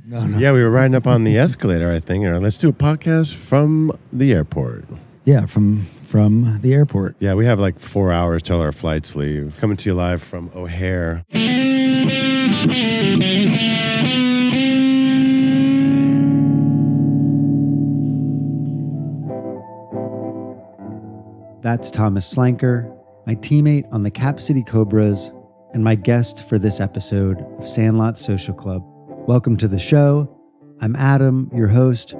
No. Yeah, we were riding up on the escalator, I think. Let's do a podcast from the airport. Yeah, from the airport. Yeah, we have like 4 hours till our flights leave. Coming to you live from O'Hare. That's Thomas Slanker, my teammate on the Cap City Cobras, and my guest for this episode of Sandlot Social Club. Welcome to the show. I'm Adam, your host.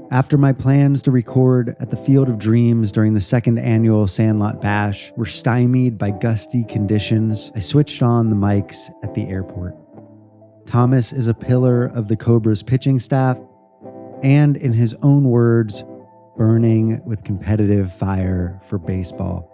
After my plans to record at the Field of Dreams during the second annual Sandlot Bash were stymied by gusty conditions, I switched on the mics at the airport. Thomas is a pillar of the Cobras pitching staff, and in his own words, burning with competitive fire for baseball.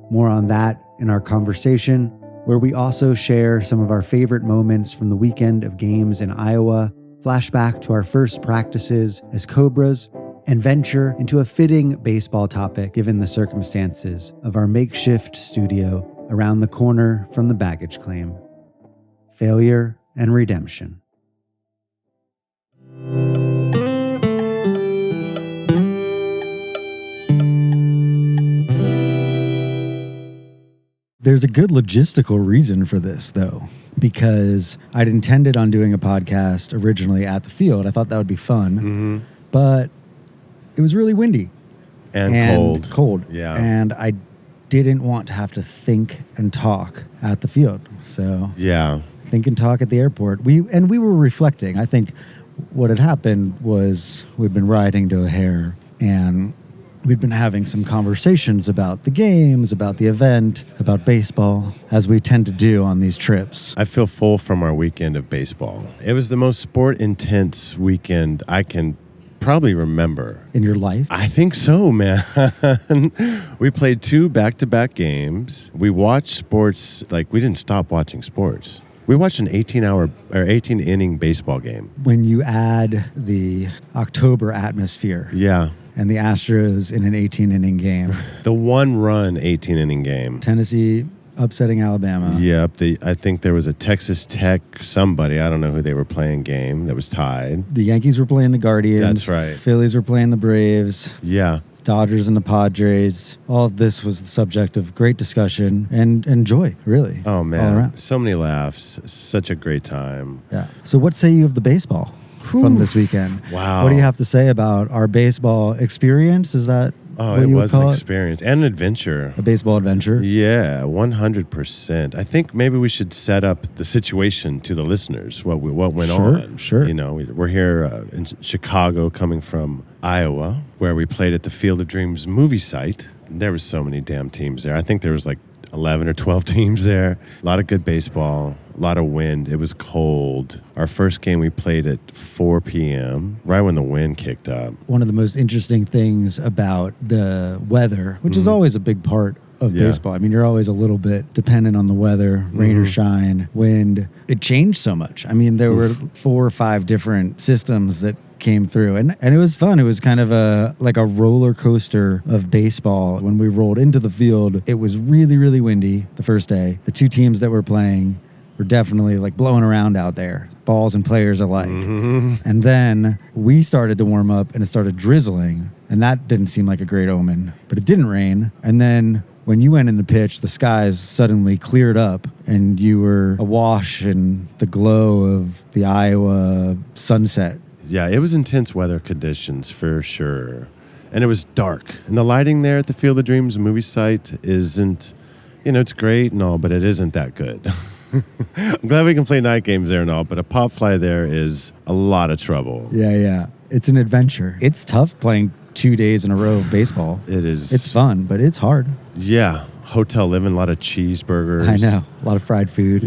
More on that in our conversation, where we also share some of our favorite moments from the weekend of games in Iowa, flashback to our first practices as Cobras, and venture into a fitting baseball topic given the circumstances of our makeshift studio around the corner from the baggage claim. Failure and redemption. There's a good logistical reason for this, though, because I'd intended on doing a podcast originally at the field. I thought that would be fun, but it was really windy. And cold. Yeah. And I didn't want to have to think and talk at the field. So yeah, think and talk at the airport. We were reflecting. I think what had happened was we'd been riding to O'Hare and we'd been having some conversations about the games, about the event, about baseball, as we tend to do on these trips. I feel full from our weekend of baseball. It was the most sport-intense weekend I can probably remember. In your life? I think so, man. We played 2 back-to-back games. We watched sports, like we didn't stop watching sports. We watched an 18-inning baseball game. When you add the October atmosphere. Yeah. And the Astros in an 18-inning game. The 1-run 18-inning game. Tennessee upsetting Alabama. Yep. I think there was a Texas Tech somebody, I don't know who they were playing, game that was tied. The Yankees were playing the Guardians. That's right. Phillies were playing the Braves. Yeah. Dodgers and the Padres. All of this was the subject of great discussion and joy, really. Oh, man. All around. So many laughs. Such a great time. Yeah. So what say you of the baseball from this weekend? Wow. What do you have to say about our baseball experience? Is that what it you was would an call experience and an adventure. A baseball adventure? Yeah, 100%. I think maybe we should set up the situation to the listeners, what went on. Sure. You know, we're here in Chicago coming from Iowa, where we played at the Field of Dreams movie site. There were so many damn teams there. I think there was like 11 or 12 teams there. A lot of good baseball, a lot of wind. It was cold. Our first game we played at 4 p.m., right when the wind kicked up. One of the most interesting things about the weather, which is always a big part of baseball. I mean, you're always a little bit dependent on the weather, rain or shine, wind. It changed so much. I mean, there were 4 or 5 different systems that came through and it was fun. It was kind of like a roller coaster of baseball. When we rolled into the field, it was really, really windy the first day. The 2 teams that were playing were definitely like blowing around out there, balls and players alike. And then we started to warm up and it started drizzling, and that didn't seem like a great omen, but it didn't rain. And then when you went in the pitch, the skies suddenly cleared up and you were awash in the glow of the Iowa sunset. Yeah, it was intense weather conditions for sure. And it was dark. And the lighting there at the Field of Dreams movie site isn't, it's great and all, but it isn't that good. I'm glad we can play night games there and all, but a pop fly there is a lot of trouble. Yeah. It's an adventure. It's tough playing 2 days in a row of baseball. It is. It's fun, but it's hard. Yeah. Hotel living, a lot of cheeseburgers. I know. A lot of fried food.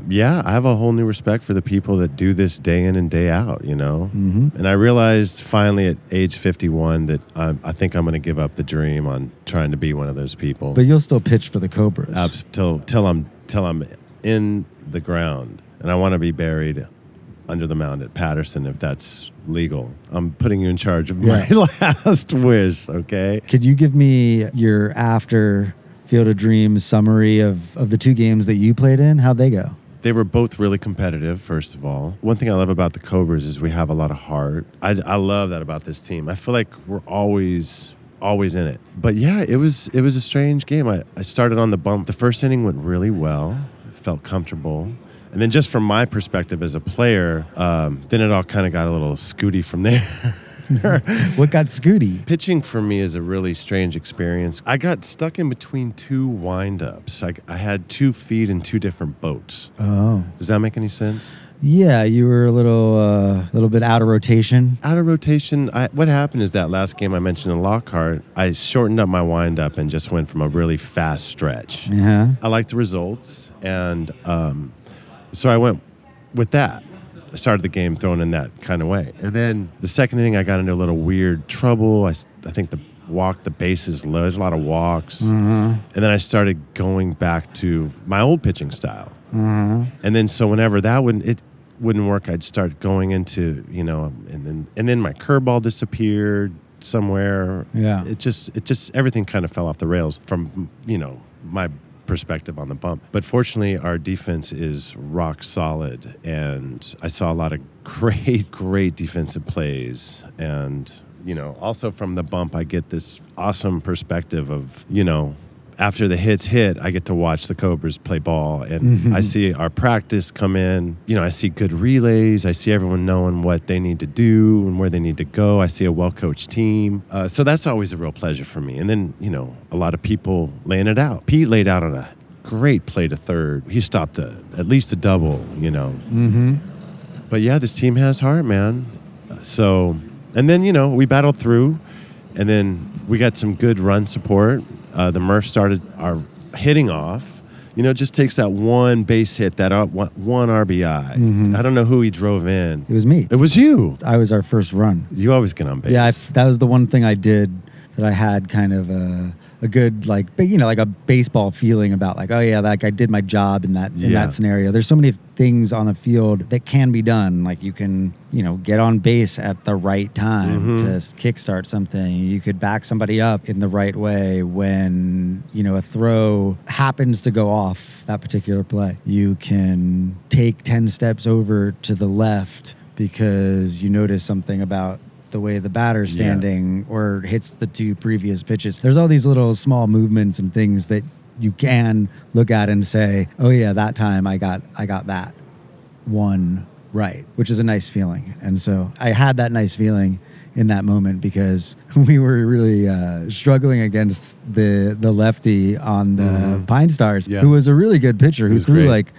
Yeah, I have a whole new respect for the people that do this day in and day out, And I realized finally at age 51 that I think I'm going to give up the dream on trying to be one of those people. But you'll still pitch for the Cobras. Till I'm in the ground. And I want to be buried under the mound at Patterson if that's legal. I'm putting you in charge of my last wish, okay? Could you give me your after Field of Dreams summary of the 2 games that you played in? How'd they go? They were both really competitive, first of all. One thing I love about the Cobras is we have a lot of heart. I love that about this team. I feel like we're always in it. But yeah, it was a strange game. I started on the bump. The first inning went really well. I felt comfortable. And then just from my perspective as a player, then it all kind of got a little scooty from there. What got scooty? Pitching for me is a really strange experience. I got stuck in between two windups. I had 2 feet in 2 different boats. Oh. Does that make any sense? Yeah, you were a little bit out of rotation. Out of rotation. What happened is that last game I mentioned in Lockhart, I shortened up my windup and just went from a really fast stretch. Yeah. I liked the results, and so I went with that. I started the game throwing in that kind of way. And then the second inning, I got into a little weird trouble. I think the bases low. There's a lot of walks. And then I started going back to my old pitching style. And then so whenever it wouldn't work, I'd start going into, and then my curveball disappeared somewhere. Yeah. It just everything kind of fell off the rails from, my perspective on the bump. But fortunately, our defense is rock solid, and I saw a lot of great defensive plays. And, also from the bump, I get this awesome perspective of, after the hits hit, I get to watch the Cobras play ball, and I see our practice come in. I see good relays. I see everyone knowing what they need to do and where they need to go. I see a well-coached team. So that's always a real pleasure for me. And then, a lot of people laying it out. Pete laid out on a great play to third. He stopped at least a double, But yeah, this team has heart, man. And then, we battled through, and then we got some good run support. The Murph started our hitting off. Just takes that one base hit, that one RBI. I don't know who he drove in. It was me. It was you. I was our first run. You always get on base. Yeah, that was the one thing I did that I had kind of a good, like a baseball feeling about, like, oh yeah, like I did my job in that scenario. There's so many things on the field that can be done. Like you can, get on base at the right time to kickstart something. You could back somebody up in the right way when, a throw happens to go off that particular play. You can take 10 steps over to the left because you notice something about the way the batter's standing or hits the 2 previous pitches. There's all these little small movements and things that you can look at and say, oh yeah, that time I got that one right, which is a nice feeling. And so I had that nice feeling in that moment because we were really struggling against the lefty on the Pine Stars, who was a really good pitcher, who threw like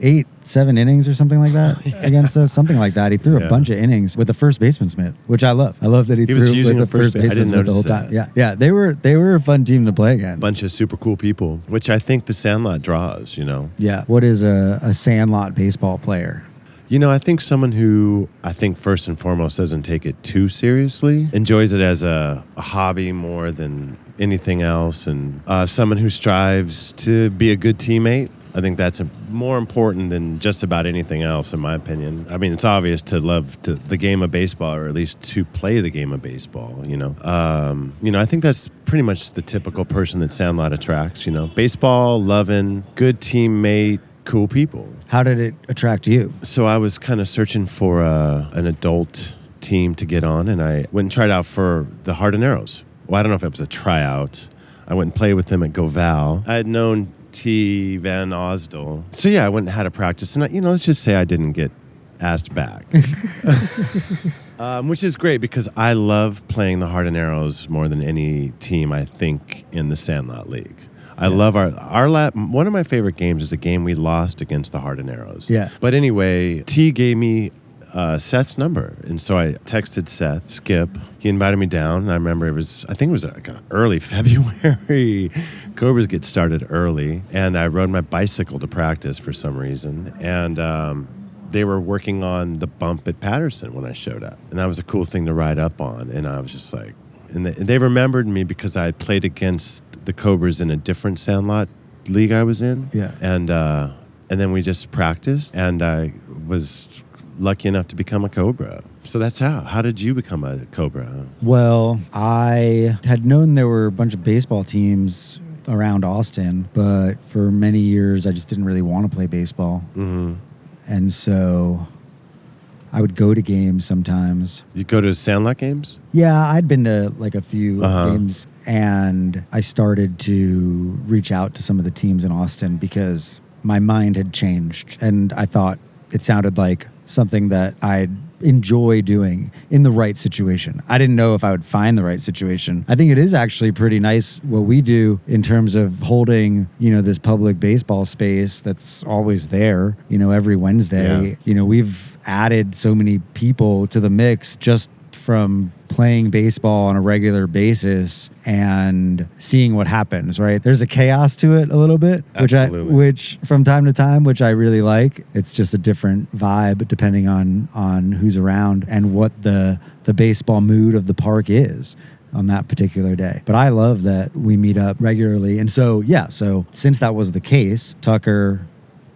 7 innings or something like that against us, something like that. He threw a bunch of innings with the first baseman mitt, which I love. I love that he threw with the first baseman mitt the whole time. Yeah, they were a fun team to play again. Bunch of super cool people, which I think the Sandlot draws. Yeah. What is a Sandlot baseball player? I think someone who first and foremost doesn't take it too seriously, enjoys it as a hobby more than anything else, and someone who strives to be a good teammate. I think that's more important than just about anything else, in my opinion. I mean, it's obvious to love the game of baseball, or at least to play the game of baseball, I think that's pretty much the typical person that Sandlot attracts, Baseball, loving, good teammate, cool people. How did it attract you? So I was kind of searching for an adult team to get on, and I went and tried out for the Arrows. Well, I don't know if it was a tryout. I went and played with them at Goval. I had known T. Van Osdel. So yeah, I went and had a practice, and let's just say I didn't get asked back, which is great because I love playing the Arrows more than any team, I think, in the Sandlot League. I love one of my favorite games is a game we lost against the Arrows. Yeah. But anyway, T gave me Seth's number, and so I texted Seth, Skip. He invited me down, and I remember it was like early February. Cobras get started early, and I rode my bicycle to practice for some reason, and they were working on the bump at Patterson when I showed up, and that was a cool thing to ride up on, and I was just like, and they remembered me because I had played against the Cobras in a different Sandlot league I was in, and then we just practiced, and I was lucky enough to become a Cobra. So that's how. How did you become a Cobra? Well, I had known there were a bunch of baseball teams around Austin, but for many years I just didn't really want to play baseball. Mm-hmm. And so I would go to games sometimes. You go to Sandlot games? Yeah, I'd been to like a few Uh-huh. games, and I started to reach out to some of the teams in Austin because my mind had changed, and I thought it sounded like something that I'd enjoy doing in the right situation. I didn't know if I would find the right situation. I think it is actually pretty nice what we do in terms of holding, this public baseball space that's always there, every Wednesday. Yeah. We've added so many people to the mix just from playing baseball on a regular basis and seeing what happens, right? There's a chaos to it a little bit, Absolutely. which from time to time, which I really like. It's just a different vibe depending on who's around and what the baseball mood of the park is on that particular day. But I love that we meet up regularly. And so since that was the case, Tucker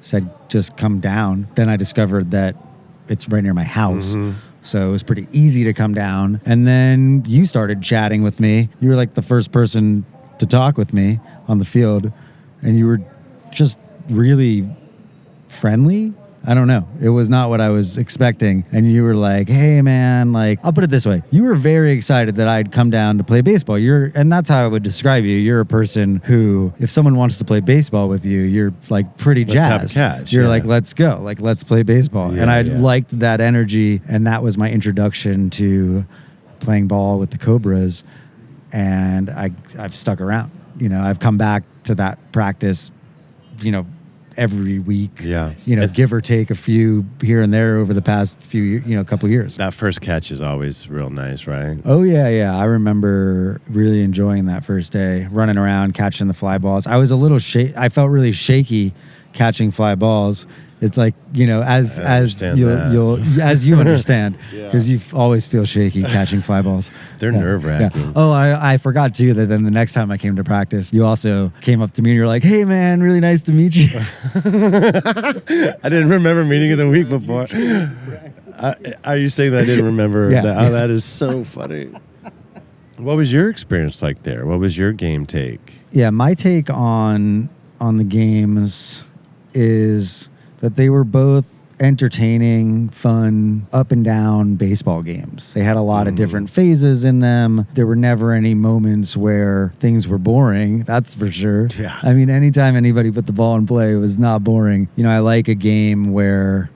said, just come down. Then I discovered that it's right near my house. Mm-hmm. So it was pretty easy to come down. And then you started chatting with me. You were like the first person to talk with me on the field. And you were just really friendly. I don't know. It was not what I was expecting. And you were like, hey, man, I'll put it this way. You were very excited that I'd come down to play baseball. And that's how I would describe you. You're a person who, if someone wants to play baseball with you, you're like pretty jazzed. You're like, let's go. Like, let's play baseball. And I liked that energy. And that was my introduction to playing ball with the Cobras. And I've stuck around. I've come back to that practice, every week, give or take a few here and there over the past few, couple years. That first catch is always real nice, right? Oh yeah. I remember really enjoying that first day, running around, catching the fly balls. I was a little I felt really shaky catching fly balls. It's like, as you understand, because you always feel shaky catching fly balls. They're nerve-wracking. Yeah. Oh, I forgot too that then the next time I came to practice, you also came up to me and you're like, hey man, really nice to meet you. I didn't remember meeting you the week before. Are you saying that I didn't remember? Yeah. That is so funny. What was your experience like there? What was your game take? Yeah, my take on the games is that they were both entertaining, fun, up and down baseball games. They had a lot of different phases in them. There were never any moments where things were boring, that's for sure. Yeah. I mean, anytime anybody put the ball in play, it was not boring. I like a game where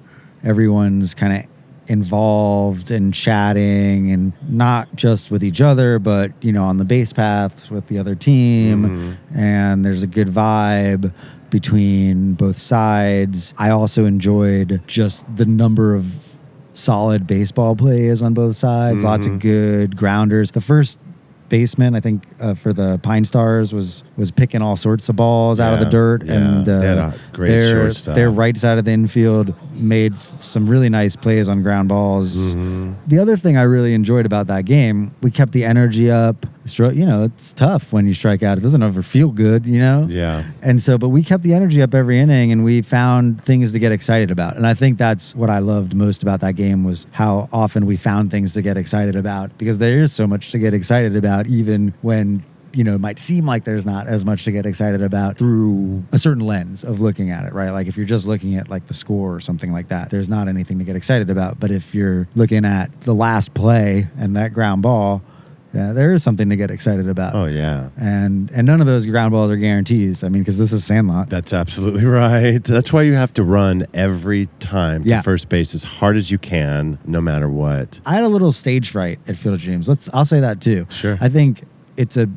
everyone's kind of involved and chatting, and not just with each other, but on the base paths with the other team. And there's a good vibe between both sides. I also enjoyed just the number of solid baseball plays on both sides. Lots of good grounders. The first baseman, I think, for the Pine Stars was picking all sorts of balls out of the dirt, and they had a great shortstop. Their right side of the infield made some really nice plays on ground balls. The other thing I really enjoyed about that game, we kept the energy up. It's tough when you strike out. It doesn't ever feel good, Yeah. And so, but we kept the energy up every inning, and we found things to get excited about. And I think that's what I loved most about that game, was how often we found things to get excited about, because there is so much to get excited about, even when it might seem like there's not as much to get excited about through a certain lens of looking at it, right? Like if you're just looking at like the score or something like that, there's not anything to get excited about. But if you're looking at the last play and that ground ball, yeah, there is something to get excited about. Oh, yeah. And none of those ground balls are guarantees. I mean, because this is Sandlot. That's absolutely right. That's why you have to run every time to first base as hard as you can, no matter what. I had a little stage fright at Field of Dreams. I'll say that too. Sure. I think it's a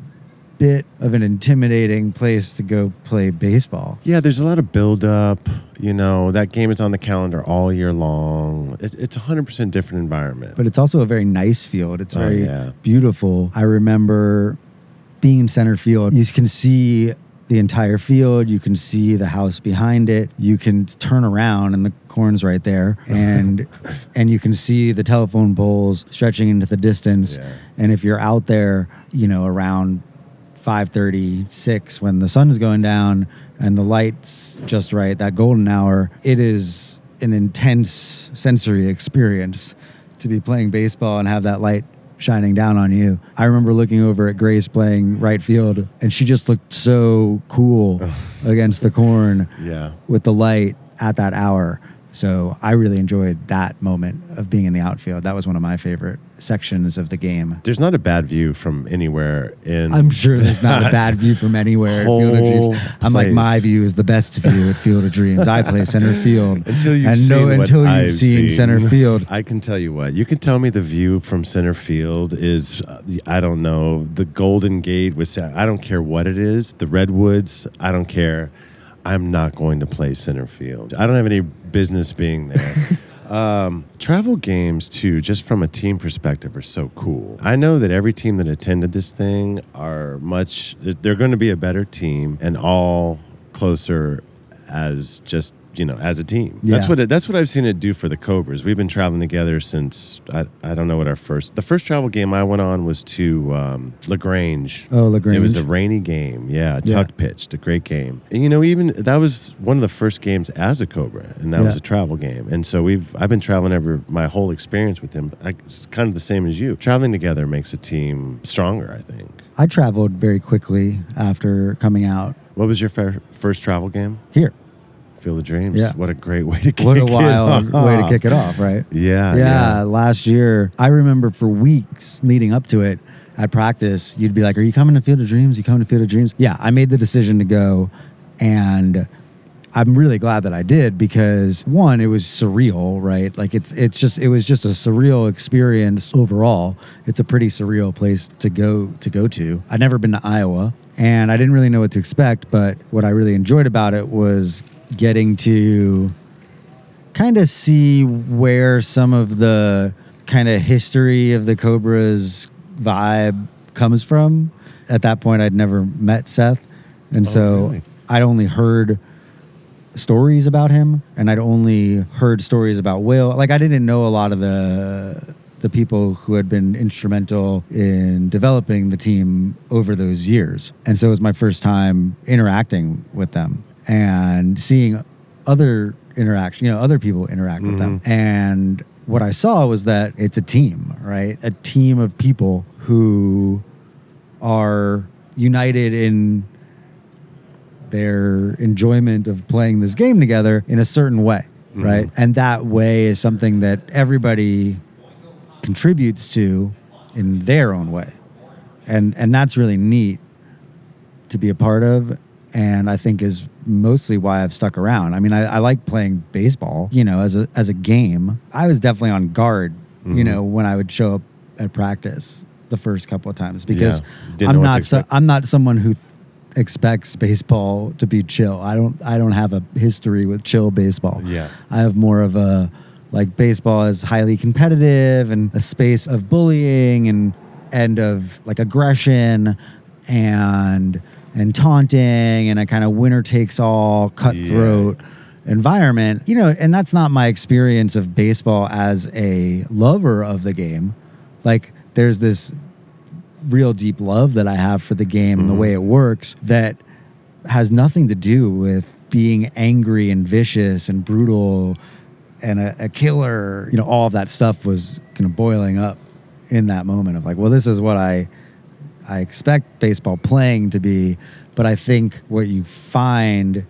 bit of an intimidating place to go play baseball. Yeah, there's a lot of buildup. That game is on the calendar all year long. It's 100% different environment. But it's also a very nice field. It's very yeah. beautiful. I remember being in center field. You can see the entire field. You can see the house behind it. You can turn around and the corn's right there. And you can see the telephone poles stretching into the distance. Yeah. And if you're out there, around 5:36 when the sun is going down and the light's just right, that golden hour, it is an intense sensory experience to be playing baseball and have that light shining down on you. I remember looking over at Grace playing right field, and she just looked so cool against the corn with the light at that hour. So I really enjoyed that moment of being in the outfield. That was one of my favorite sections of the game. There's not a bad view from anywhere in. I'm sure there's not a bad view from anywhere at Field of Dreams. I'm like, my view is the best view at Field of Dreams. I play center field. Until you've seen center field. I can tell you what. You can tell me the view from center field is, I don't know, the Golden Gate. I don't care what it is. The Redwoods, I don't care. I'm not going to play center field. I don't have any business being there. Travel games, too, just from a team perspective, are so cool. I know that every team that attended this thing they're going to be a better team and all closer as just, as a team. Yeah. That's what I've seen it do for the Cobras. We've been traveling together since, I don't know what the first travel game I went on was to LaGrange. Oh, LaGrange. It was a rainy game. Yeah, tuck pitched, a great game. And, even that was one of the first games as a Cobra, and that was a travel game. And so I've been traveling my whole experience with him. It's kind of the same as you. Traveling together makes a team stronger, I think. I traveled very quickly after coming out. What was your first travel game? Here. Field of Dreams. Yeah. What a great way to kick it off. What a wild way to kick it off, right? Yeah. Last year, I remember for weeks leading up to it at practice, you'd be like, are you coming to Field of Dreams? You coming to Field of Dreams? Yeah, I made the decision to go, and I'm really glad that I did because, one, it was surreal, right? Like it was just a surreal experience overall. It's a pretty surreal place to go to. I'd never been to Iowa, and I didn't really know what to expect, but what I really enjoyed about it was getting to kind of see where some of the kind of history of the Cobras vibe comes from. At that point, I'd never met Seth. And really? I'd only heard stories about him, and I'd only heard stories about Will. Like, I didn't know a lot of the people who had been instrumental in developing the team over those years. And so it was my first time interacting with them and seeing other people interact with them. And what I saw was that it's a team, right? A team of people who are united in their enjoyment of playing this game together in a certain way, right? And that way is something that everybody contributes to in their own way. And that's really neat to be a part of. And I think is mostly why I've stuck around. I mean, I like playing baseball, as a game. I was definitely on guard, when I would show up at practice the first couple of times because I'm not someone who expects baseball to be chill. I don't have a history with chill baseball. Yeah. I have more of a baseball is highly competitive and a space of bullying and of aggression and taunting and a kind of winner takes all cutthroat environment, and that's not my experience of baseball as a lover of the game. Like, there's this real deep love that I have for the game and the way it works that has nothing to do with being angry and vicious and brutal and a killer. All of that stuff was kind of boiling up in that moment of this is what I expect baseball playing to be. But I think what you find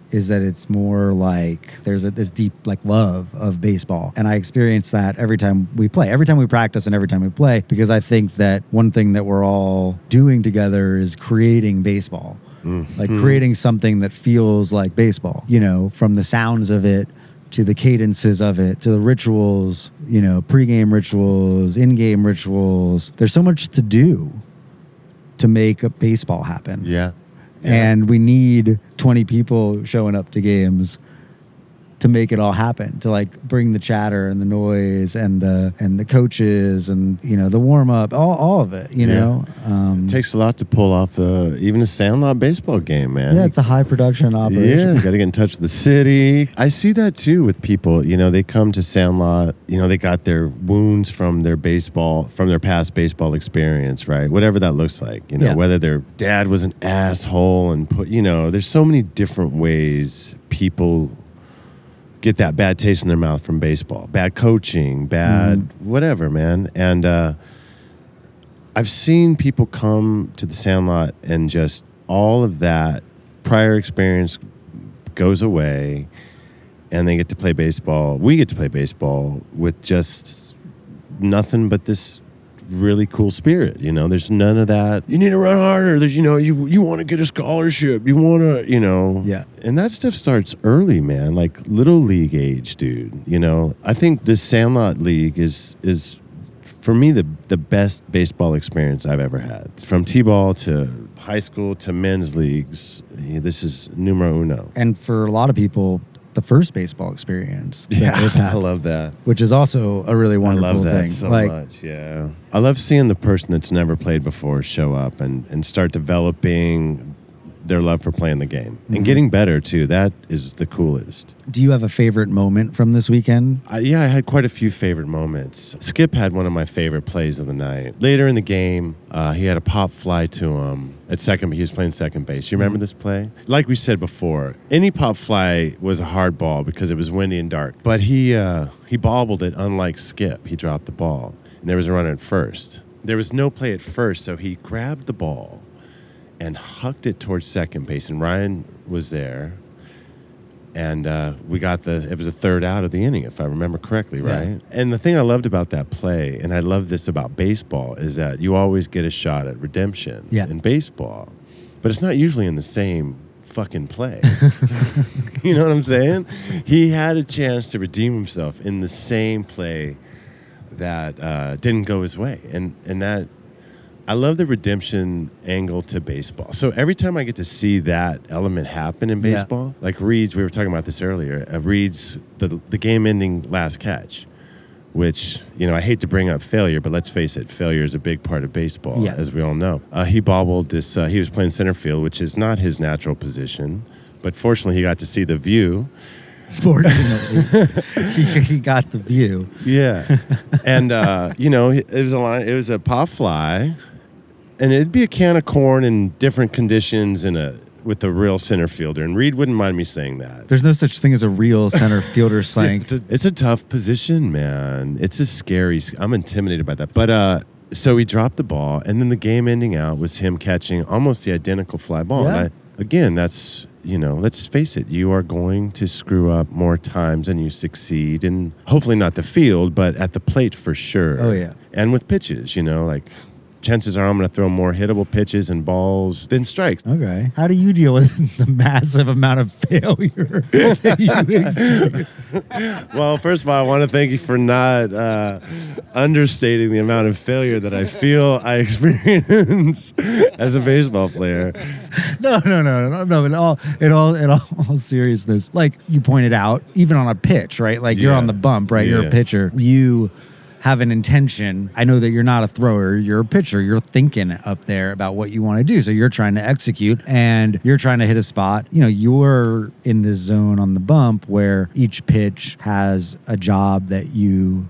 is that it's more like there's this deep love of baseball. And I experience that every time we play, every time we practice and every time we play, because I think that one thing that we're all doing together is creating baseball, creating something that feels like baseball, from the sounds of it to the cadences of it, to the rituals, pregame rituals, in-game rituals. There's so much to do to make a baseball happen. Yeah. And we need 20 people showing up to games to make it all happen, to bring the chatter and the noise and the coaches and the warm up, all of it. It takes a lot to pull off even a Sandlot baseball game, man. Yeah, it's a high production operation. Yeah, you got to get in touch with the city. I see that too with people. They come to Sandlot. They got their wounds from their past baseball experience, right? Whatever that looks like. Whether their dad was an asshole and there's so many different ways people get that bad taste in their mouth from baseball, bad coaching, bad whatever, man. And I've seen people come to the Sandlot and just all of that prior experience goes away and they get to play baseball. We get to play baseball with just nothing but this really cool spirit. There's none of that. You need to run harder. There's, you want to get a scholarship. You want to, Yeah. And that stuff starts early, man, like little league age, dude. I think this Sandlot League is for me the best baseball experience I've ever had. From T-ball to high school to men's leagues, this is numero uno. And for a lot of people, the first baseball experience that Yeah, they've had, I love that. which is also a really wonderful I love that thing. so much, yeah. I love seeing the person that's never played before show up and start developing their love for playing the game. And getting better, too. That is the coolest. Do you have a favorite moment from this weekend? I had quite a few favorite moments. Skip had one of my favorite plays of the night. Later in the game, he had a pop fly to him at second. He was playing second base. You remember this play? Like we said before, any pop fly was a hard ball because it was windy and dark. But he bobbled it, unlike Skip. He dropped the ball, and there was a runner at first. There was no play at first, so he grabbed the ball and hucked it towards second base, and Ryan was there. And we got it was a third out of the inning, if I remember correctly, right? Yeah. And the thing I loved about that play, and I love this about baseball, is that you always get a shot at redemption in baseball. But it's not usually in the same fucking play. You know what I'm saying? He had a chance to redeem himself in the same play that didn't go his way. And that, I love the redemption angle to baseball. So every time I get to see that element happen in baseball, like Reed's, we were talking about this earlier, Reed's, the game-ending last catch, which, I hate to bring up failure, but let's face it, failure is a big part of baseball, as we all know. He bobbled this, he was playing center field, which is not his natural position, but fortunately he got to see the view. Fortunately, he got the view. Yeah. And, it was a pop fly. And it'd be a can of corn in different conditions with a real center fielder. And Reed wouldn't mind me saying that. There's no such thing as a real center fielder slang. It's a tough position, man. It's a scary. I'm intimidated by that. But so he dropped the ball, and then the game ending out was him catching almost the identical fly ball. Yeah. And that's, let's face it, you are going to screw up more times than you succeed. And hopefully not the field, but at the plate for sure. Oh, yeah. And with pitches, chances are I'm going to throw more hittable pitches and balls than strikes. Okay. How do you deal with the massive amount of failure that you experience? Well, first of all, I want to thank you for not understating the amount of failure that I feel I experience as a baseball player. No. In all seriousness, like you pointed out, even on a pitch, right? Like you're on the bump, right? You're a pitcher. You have an intention. I know that you're not a thrower, you're a pitcher. You're thinking up there about what you want to do. So you're trying to execute and you're trying to hit a spot. You're in this zone on the bump where each pitch has a job that you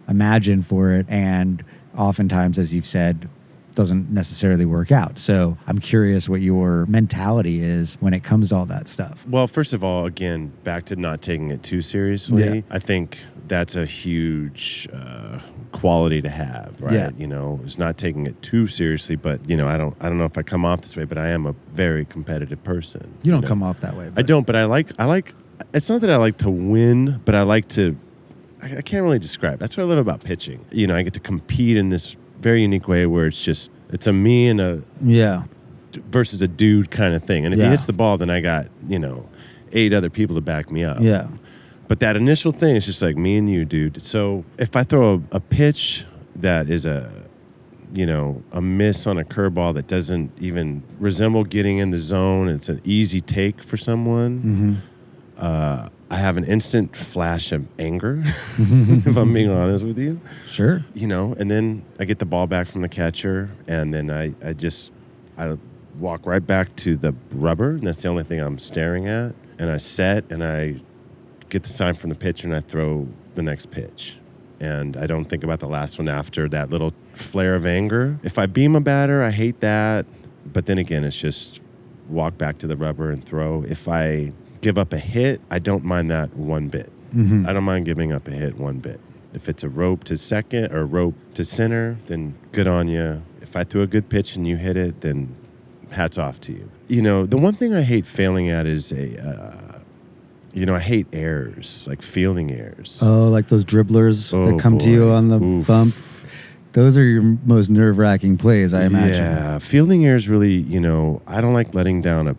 imagine for it. And oftentimes, as you've said, doesn't necessarily work out. So I'm curious what your mentality is when it comes to all that stuff. Well, first of all, again, back to not taking it too seriously. Yeah. I think that's a huge quality to have, right? Yeah. It's not taking it too seriously, but I don't know if I come off this way, but I am a very competitive person. You don't come off that way. I don't, but I like. It's not that I like to win, but I like to. I can't really describe. That's what I love about pitching. I get to compete in this very unique way where it's a me and a versus a dude kind of thing. And if he hits the ball, then I got 8 other people to back me up. Yeah. But that initial thing is just like me and you, dude. So if I throw a pitch that is a miss on a curveball that doesn't even resemble getting in the zone, it's an easy take for someone. Mm-hmm. I have an instant flash of anger, if I'm being honest with you. Sure. And then I get the ball back from the catcher, and then I walk right back to the rubber, and that's the only thing I'm staring at. And I set, and I get the sign from the pitcher, and I throw the next pitch. And I don't think about the last one after that little flare of anger. If I beam a batter, I hate that. But then again, it's just walk back to the rubber and throw. If I give up a hit, I don't mind that one bit. Mm-hmm. I don't mind giving up a hit one bit. If it's a rope to second or rope to center, then good on you. If If I threw a good pitch and you hit it, then hats off to you. You know, the one thing I hate failing at is I hate errors, like fielding errors. Oh, like those dribblers that come to you on the bump. Those are your most nerve-wracking plays, I imagine. Yeah, fielding errors really, I don't like letting down I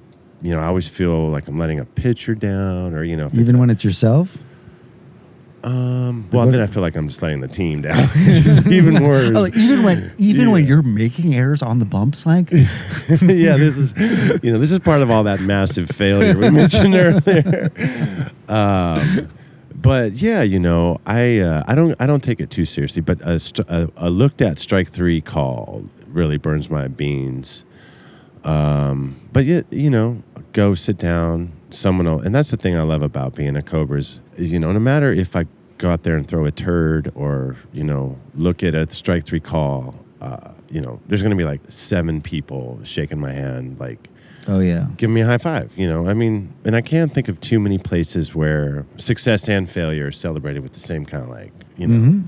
always feel like I'm letting a pitcher down, or even when it's yourself. Well, then I feel like I'm just letting the team down. It's just even worse. Oh, even when you're making errors on the bumps, like. Yeah, this is part of all that massive failure we mentioned earlier. But yeah, I don't take it too seriously. But a looked at strike three call really burns my beans. But yet, go sit down. Someone will, and that's the thing I love about being a Cobra is, no matter if I go out there and throw a turd or, look at a strike three call, there's going to be like 7 people shaking my hand, like, oh yeah, give me a high five, and I can't think of too many places where success and failure are celebrated with the same kind of like,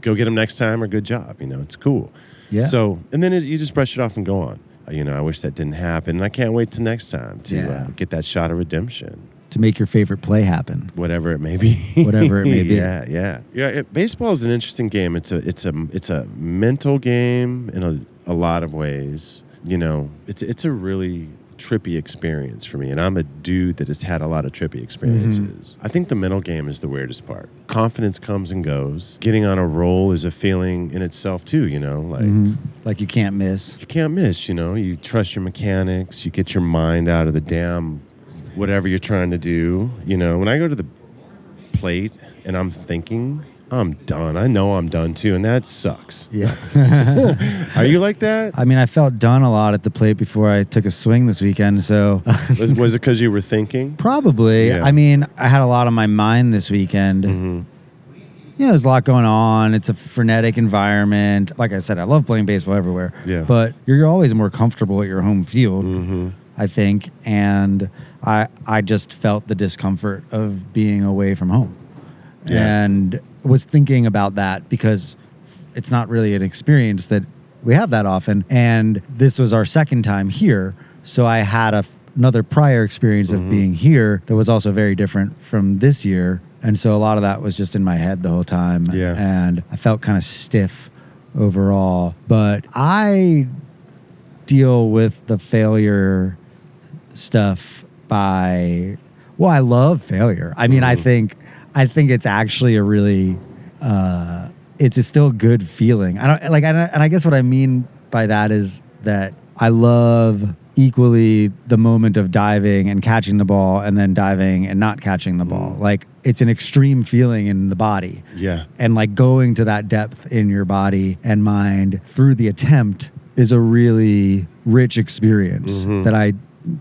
go get them next time or good job, it's cool. Yeah. So, and then you just brush it off and go on. I wish that didn't happen. And I can't wait till next time to get that shot of redemption. To make your favorite play happen. Whatever it may be. Whatever it may be. Yeah. Baseball is an interesting game. It's a mental game in a lot of ways. It's a really trippy experience for me. And I'm a dude that has had a lot of trippy experiences. Mm-hmm. I think the mental game is the weirdest part. Confidence comes and goes. Getting on a roll is a feeling in itself too, like you can't miss. You can't miss, you trust your mechanics, you get your mind out of the damn whatever you're trying to do. When I go to the plate and I'm thinking, I'm done. I know I'm done too, and that sucks. Yeah. Are you like that? I mean, I felt done a lot at the plate before I took a swing this weekend, so... Was it because you were thinking? Probably. Yeah. I mean, I had a lot on my mind this weekend. Mm-hmm. There's a lot going on. It's a frenetic environment. Like I said, I love playing baseball everywhere. Yeah. But you're always more comfortable at your home field, I think, and I just felt the discomfort of being away from home. Yeah. And was thinking about that because it's not really an experience that we have that often. And this was our second time here. So I had another prior experience of being here that was also very different from this year. And so a lot of that was just in my head the whole time. Yeah. And I felt kind of stiff overall. But I deal with the failure stuff I love failure. I mean, I think it's actually a really, it's a still good feeling. And I guess what I mean by that is that I love equally the moment of diving and catching the ball and then diving and not catching the ball. Like, it's an extreme feeling in the body. Yeah. And like going to that depth in your body and mind through the attempt is a really rich experience that I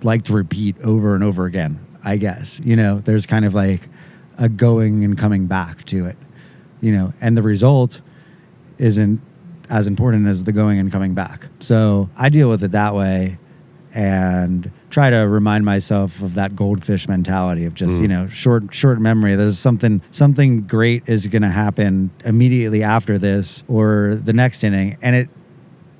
like to repeat over and over again, I guess. There's kind of like a going and coming back to it, and the result isn't as important as the going and coming back. So I deal with it that way and try to remind myself of that goldfish mentality of just, short memory. There's something great is going to happen immediately after this or the next inning. And it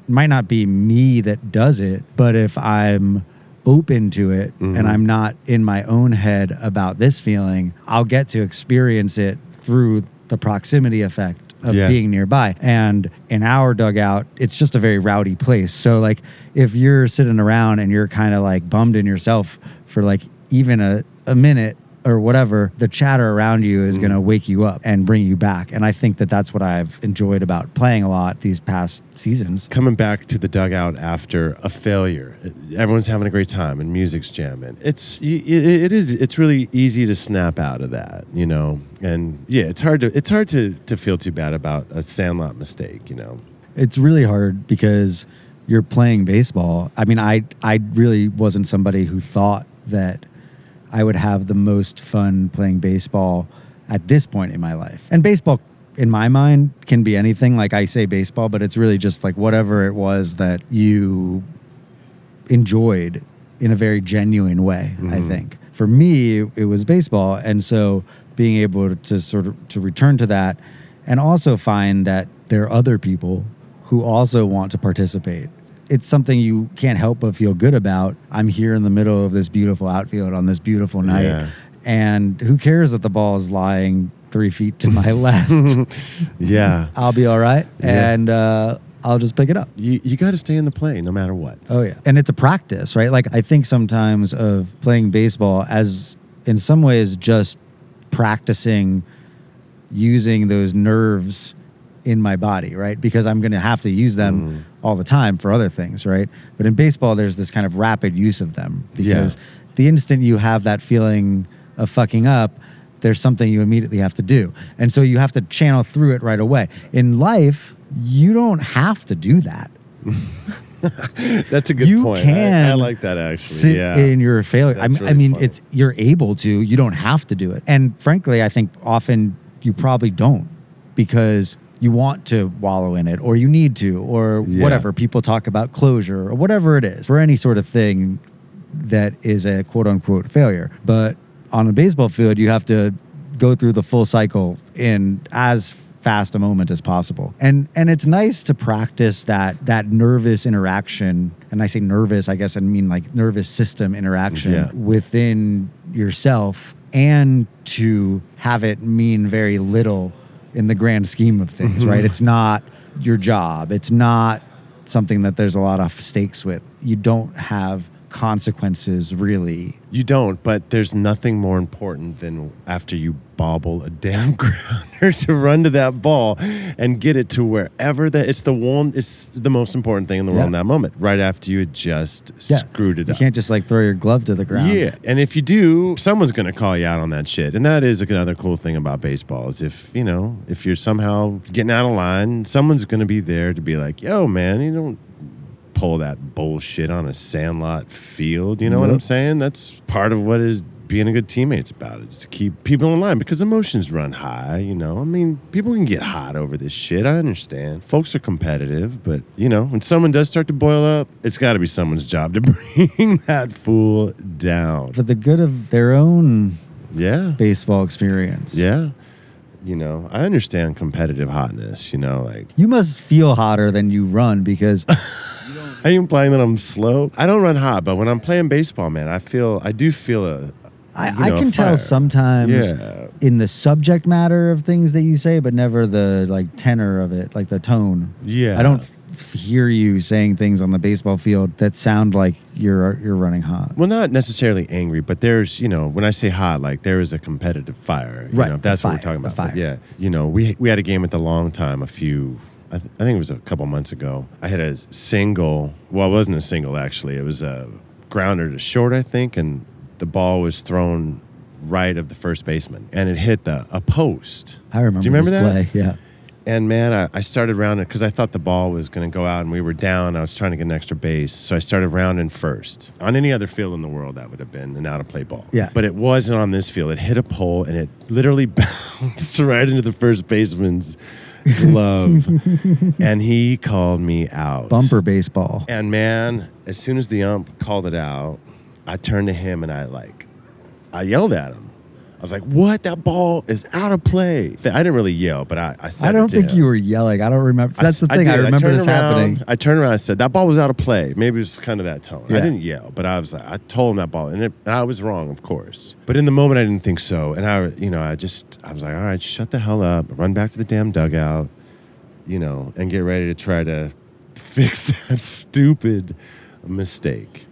might not be me that does it, but if I'm open to it and I'm not in my own head about this feeling, I'll get to experience it through the proximity effect of being nearby. And in our dugout, it's just a very rowdy place. So like if you're sitting around and you're kind of like bummed in yourself for like even a minute or whatever, the chatter around you is going to wake you up and bring you back. And I think that that's what I've enjoyed about playing a lot these past seasons. Coming back to the dugout after a failure, everyone's having a great time and music's jamming. It's really easy to snap out of that, and yeah, it's hard to feel too bad about a Sandlot mistake, It's really hard because you're playing baseball. I mean, I really wasn't somebody who thought that I would have the most fun playing baseball at this point in my life. And baseball, in my mind, can be anything. Like I say baseball, but it's really just like whatever it was that you enjoyed in a very genuine way, I think. For me, it was baseball. And so being able to to return to that and also find that there are other people who also want to participate it's something you can't help but feel good about. I'm here in the middle of this beautiful outfield on this beautiful night. Yeah. And who cares that the ball is lying 3 feet to my left? Yeah. I'll be all right. Yeah. And I'll just pick it up. You got to stay in the play no matter what. Oh, yeah. And it's a practice, right? Like, I think sometimes of playing baseball as, in some ways, just practicing using those nerves in my body, right? Because I'm going to have to use them all the time for other things, right? But in baseball, there's this kind of rapid use of them because the instant you have that feeling of fucking up, there's something you immediately have to do. And so you have to channel through it right away. In life, you don't have to do that. That's a good point. I like that actually. Sit in your failure. I mean, funny. you're able to. You don't have to do it. And frankly, I think often you probably don't because you want to wallow in it or you need to or whatever. People talk about closure or whatever it is for any sort of thing that is a quote unquote failure. But on a baseball field, you have to go through the full cycle in as fast a moment as possible. And it's nice to practice that nervous interaction. And I say nervous, I guess I mean like nervous system interaction within yourself and to have it mean very little in the grand scheme of things, right? It's not your job. It's not something that there's a lot of stakes with. You don't have consequences, really. You don't, but there's nothing more important than after you bobble a damn grounder to run to that ball and get it to wherever it's the most important thing in the world in that moment, right after you had just screwed it up. You can't just like throw your glove to the ground. Yeah, and if you do, someone's going to call you out on that shit. And that is another cool thing about baseball is if you're somehow getting out of line, someone's going to be there to be like, yo, man, you don't pull that bullshit on a Sandlot field. You know what I'm saying? That's part of what is being a good teammate's about. It's to keep people in line because emotions run high, I mean, people can get hot over this shit. I understand. Folks are competitive, but, when someone does start to boil up, it's got to be someone's job to bring that fool down. For the good of their own baseball experience. Yeah. I understand competitive hotness, like... You must feel hotter than you run because... Are you implying that I'm slow? I don't run hot, but when I'm playing baseball, man, I do feel I can tell sometimes in the subject matter of things that you say, but never the like tenor of it, like the tone. Yeah. I don't hear you saying things on the baseball field that sound like you're running hot. Well, not necessarily angry, but there's, when I say hot, like there is a competitive fire. Right. If that's what we're talking about. Fire. But yeah. We had a game at the Long Time I think it was a couple months ago. I had a single. Well, it wasn't a single, actually. It was a grounder to short, I think, and the ball was thrown right of the first baseman, and it hit a post. I remember. Do you remember this that? Play? Yeah. And, man, I started rounding because I thought the ball was going to go out, and we were down. I was trying to get an extra base, so I started rounding first. On any other field in the world, that would have been an out-of-play ball. Yeah. But it wasn't on this field. It hit a pole, and it literally bounced right into the first baseman's glove, and he called me out. Bumper baseball. And man, as soon as the ump called it out, I turned to him and I yelled at him. I was like, "What? That ball is out of play." I didn't really yell, but I said, I don't think you were yelling. I don't remember. That's the thing. I remember this happening. I turned around. I said, "That ball was out of play." Maybe it was kind of that tone. Yeah. I didn't yell, but I told him that ball, and I was wrong, of course. But in the moment, I didn't think so, and I was like, "All right, shut the hell up. Run back to the damn dugout, and get ready to try to fix that stupid mistake."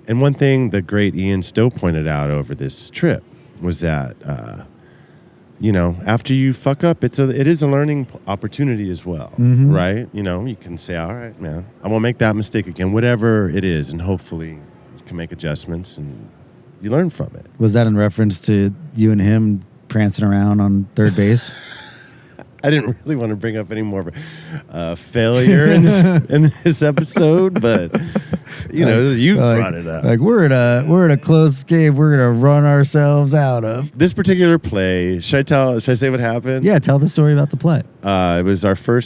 And one thing the great Ian Stowe pointed out over this trip was that, after you fuck up, it is a learning opportunity as well, right? You can say, all right, man, I won't make that mistake again, whatever it is, and hopefully you can make adjustments and you learn from it. Was that in reference to you and him prancing around on third base? I didn't really want to bring up any more failure in this episode, but you brought it up. Like we're in a close game. We're gonna run ourselves out of this particular play. Should I say what happened? Yeah, tell the story about the play. It was our first